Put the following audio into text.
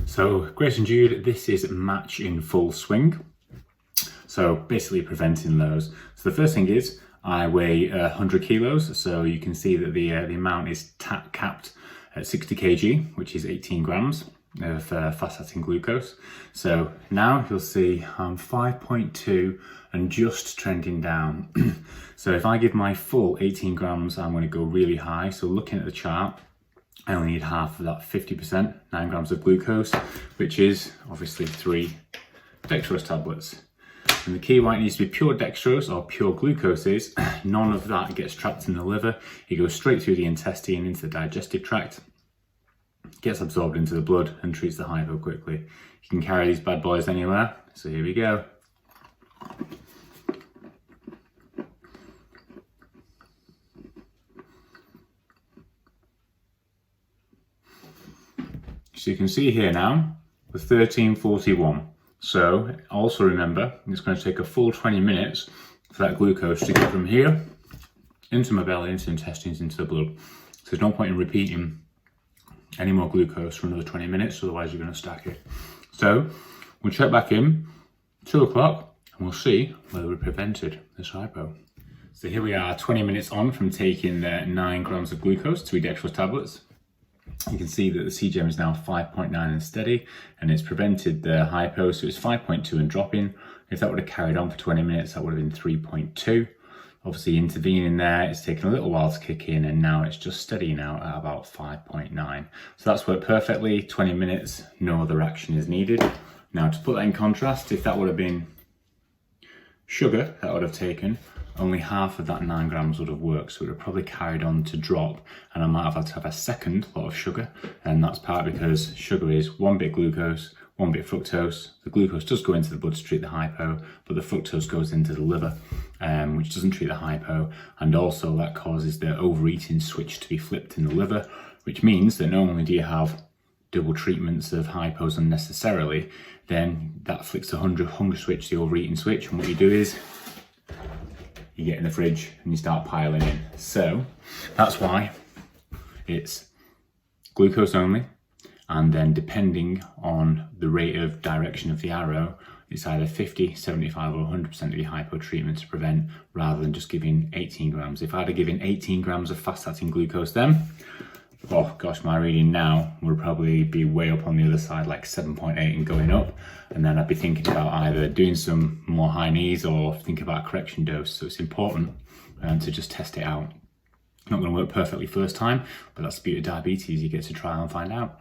So Grace and Jude, this is match in full swing. So basically preventing those. So the first thing is I weigh 100 kilos. So you can see that the amount is capped at 60 kg, which is 18 grams of fast-acting glucose. So now you'll see I'm 5.2 and just trending down. So if I give my full 18 grams, I'm going to go really high. So looking at the chart, I only need half of that 50%, 9 grams of glucose, which is obviously 3 dextrose tablets. And the key why it needs to be pure dextrose or pure glucose is none of that gets trapped in the liver. It goes straight through the intestine into the digestive tract, gets absorbed into the blood and treats the hypo quickly. You can carry these bad boys anywhere. So here we go. So you can see here now, the 1341. So also remember, it's going to take a full 20 minutes for that glucose to get from here into my belly, into the intestines, into the blood. So there's no point in repeating any more glucose for another 20 minutes, otherwise you're going to stack it. So we'll check back in 2 o'clock and we'll see whether we prevented this hypo. So here we are 20 minutes on from taking the 9 grams of glucose, 3 dextrose tablets. You can see that the CGM is now 5.9 and steady, and it's prevented the hypo, so it's 5.2 and dropping. If that would have carried on for 20 minutes, that would have been 3.2. Obviously intervening there, it's taken a little while to kick in, and now it's just steadying out at about 5.9. So that's worked perfectly, 20 minutes, no other action is needed. Now to put that in contrast, if that would have been sugar, that would have taken only half of that 9 grams would have worked, so it would have probably carried on to drop, and I might have had to have a second lot of sugar, and that's part because sugar is 1 bit glucose, 1 bit fructose. The glucose does go into the blood to treat the hypo, but the fructose goes into the liver, which doesn't treat the hypo, and also that causes the overeating switch to be flipped in the liver, which means that not only do you have double treatments of hypos unnecessarily, then that flicks the hunger switch, the overeating switch, and what you do is you get in the fridge and you start piling in. So that's why it's glucose only, and then depending on the rate of direction of the arrow, it's either 50, 75 or 100% of your hypo treatment to prevent, rather than just giving 18 grams. If I'd have given 18 grams of fast-acting glucose then, oh gosh, my reading now would probably be way up on the other side, like 7.8 and going up. And then I'd be thinking about either doing some more high knees or think about a correction dose. So it's important to just test it out. Not going to work perfectly first time, but that's the beauty of diabetes. You get to try and find out.